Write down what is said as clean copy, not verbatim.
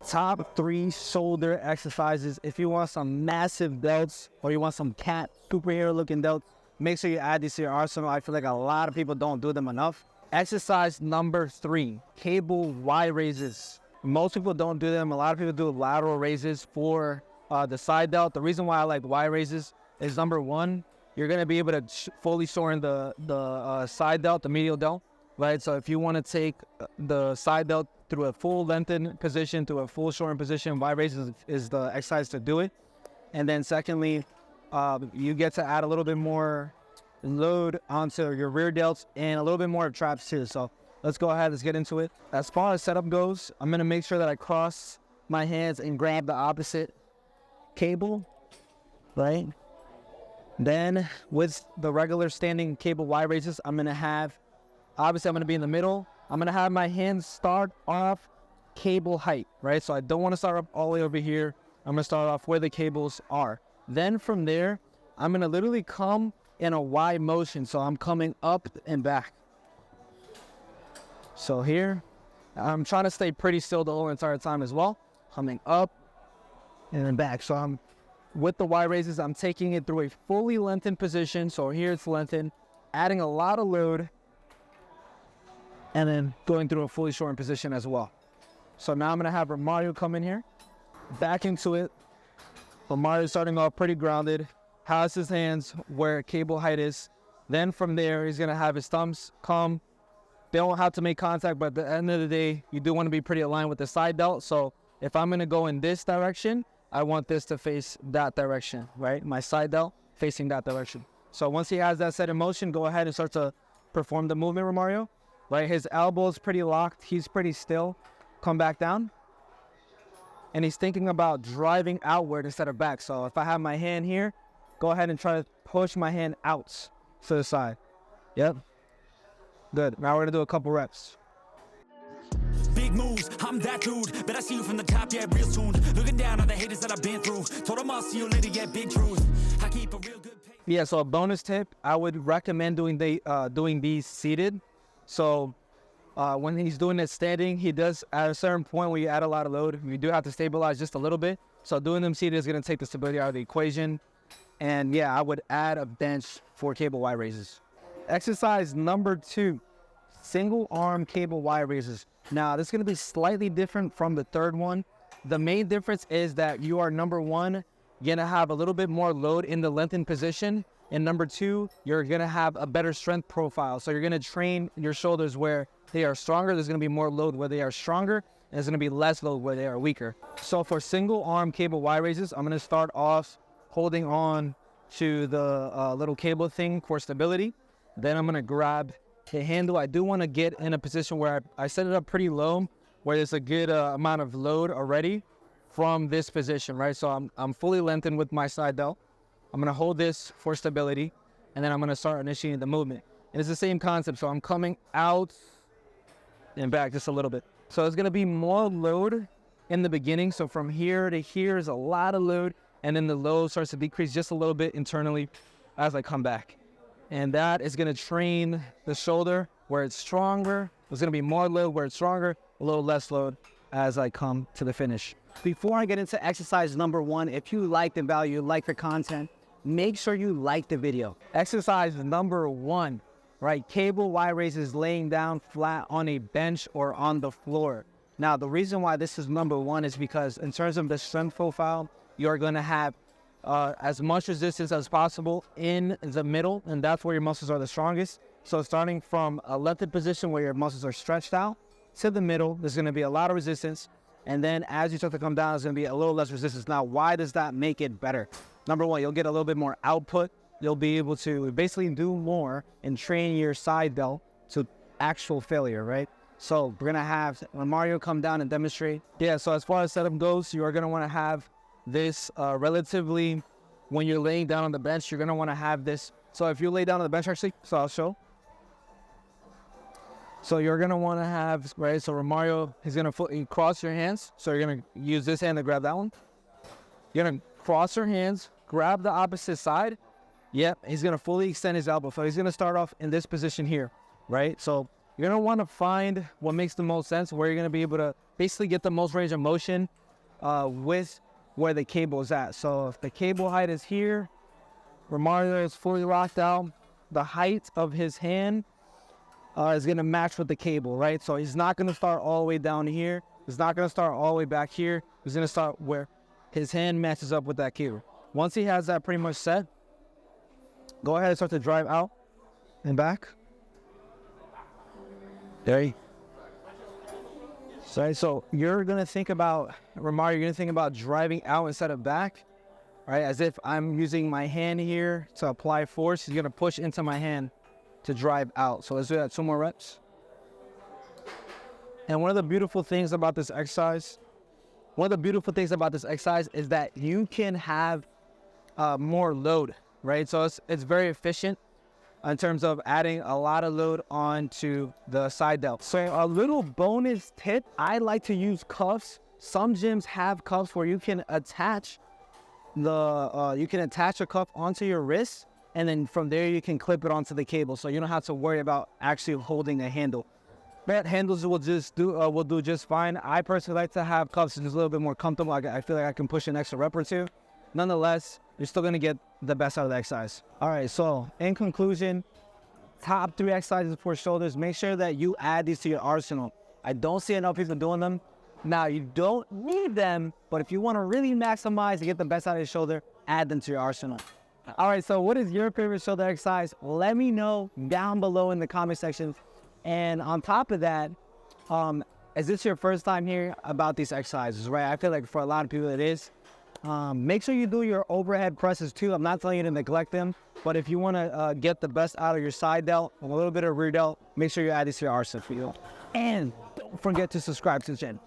Top 3 shoulder exercises. If you want some massive delts or you want some cat superhero looking delts, make sure you add these to your arsenal. I feel like a lot of people don't do them enough. Exercise number 3, cable Y raises. Most people don't do them. A lot of people do lateral raises for the side delt. The reason why I like Y raises is number 1, you're going to be able to fully shorten the side delt, the medial delt, right? So if you want to take the side delt through a full lengthened position to a full shortened position, Y raises is the exercise to do it. And then secondly, you get to add a little bit more load onto your rear delts and a little bit more of traps too. So let's go ahead, let's get into it. As far as setup goes, I'm gonna make sure that I cross my hands and grab the opposite cable, right? Then with the regular standing cable Y raises, I'm gonna be in the middle. I'm gonna have my hands start off cable height, right? So I don't wanna start up all the way over here. I'm gonna start off where the cables are. Then from there, I'm gonna literally come in a Y motion. So I'm coming up and back. So here, I'm trying to stay pretty still the whole entire time as well. Coming up and then back. So with the Y raises, I'm taking it through a fully lengthened position. So here it's lengthened, adding a lot of load, and then going through a fully shortened position as well. So now I'm gonna have Romario come in here, back into it. Romario starting off pretty grounded, has his hands where cable height is. Then from there, he's gonna have his thumbs come. They don't have to make contact, but at the end of the day, you do wanna be pretty aligned with the side delt. So if I'm gonna go in this direction, I want this to face that direction, right? My side delt facing that direction. So once he has that set in motion, go ahead and start to perform the movement, Romario. Right, his elbow's pretty locked, he's pretty still. Come back down. And he's thinking about driving outward instead of back. So if I have my hand here, go ahead and try to push my hand out to the side. Yep. Good. Now we're gonna do a couple reps. Big moves, I'm that dude. Bet I see you from the top, yeah, real soon. Looking down on the haters that I've been through. Told them I'll see you later, yeah, big truth. I keep a real good pace. Yeah, so a bonus tip, I would recommend doing these seated. So when he's doing it standing, he does at a certain point where you add a lot of load, you do have to stabilize just a little bit. So doing them seated is going to take the stability out of the equation. And yeah, I would add a bench for cable Y raises. Exercise number 2, single arm cable Y raises. Now this is going to be slightly different from the third one. The main difference is that you are, number 1, going to have a little bit more load in the lengthened position. And number 2, you're going to have a better strength profile. So you're going to train your shoulders where they are stronger. There's going to be more load where they are stronger. And there's going to be less load where they are weaker. So for single arm cable Y raises, I'm going to start off holding on to the little cable thing for stability. Then I'm going to grab the handle. I do want to get in a position where I set it up pretty low, where there's a good amount of load already from this position, right? So I'm fully lengthened with my side delt. I'm gonna hold this for stability, and then I'm gonna start initiating the movement. And it's the same concept, so I'm coming out and back just a little bit. So it's gonna be more load in the beginning. So from here to here is a lot of load, and then the load starts to decrease just a little bit internally as I come back. And that is gonna train the shoulder where it's stronger. There's gonna be more load where it's stronger, a little less load as I come to the finish. Before I get into exercise number 1, if you liked the value, like the content, make sure you like the video. Exercise number 1, right? Cable Y raises laying down flat on a bench or on the floor. Now, the reason why this is number 1 is because in terms of the strength profile, you're gonna have as much resistance as possible in the middle, and that's where your muscles are the strongest. So starting from a lengthened position where your muscles are stretched out to the middle, there's gonna be a lot of resistance. And then as you start to come down, there's gonna be a little less resistance. Now, why does that make it better? Number 1, you'll get a little bit more output. You'll be able to basically do more and train your side delt to actual failure, right? So we're gonna have Romario come down and demonstrate. Yeah, so as far as setup goes, you are gonna wanna have this relatively, when you're laying down on the bench, you're gonna wanna have this. So if you lay down on the bench, actually, so I'll show. So you're gonna wanna have, right, so Romario, he's gonna cross your hands. So you're gonna use this hand to grab that one. You're gonna cross your hands, grab the opposite side. Yep, he's gonna fully extend his elbow. So he's gonna start off in this position here, right? So you're gonna wanna find what makes the most sense, where you're gonna be able to basically get the most range of motion with where the cable is at. So if the cable height is here, Romario is fully locked out. The height of his hand is going to match with the cable, right? So he's not going to start all the way down here. He's not going to start all the way back here. He's going to start where his hand matches up with that cable. Once he has that pretty much set, go ahead and start to drive out and back. There you go. So you're going to think about, Romario, you're going to think about driving out instead of back, right? As if I'm using my hand here to apply force. He's going to push into my hand to drive out. So let's do that 2 more reps. And one of the beautiful things about this exercise, is that you can have more load, right? So it's very efficient in terms of adding a lot of load onto the side delt. So a little bonus tip, I like to use cuffs. Some gyms have cuffs where you can attach a cuff onto your wrist, and then from there you can clip it onto the cable, so you don't have to worry about actually holding a handle. But handles will do just fine. I personally like to have cuffs, it's a little bit more comfortable. I feel like I can push an extra rep or two. Nonetheless, you're still gonna get the best out of the exercise. All right, so in conclusion, top 3 exercises for shoulders. Make sure that you add these to your arsenal. I don't see enough people doing them. Now, you don't need them, but if you want to really maximize and get the best out of your shoulder, add them to your arsenal. All right, so what is your favorite shoulder exercise? Let me know down below in the comment section. And on top of that, is this your first time hearing about these exercises, right? I feel like for a lot of people it is. Make sure you do your overhead presses too. I'm not telling you to neglect them, but if you want to get the best out of your side delt and a little bit of rear delt, make sure you add this to your arsenal for you. And don't forget to subscribe to the channel.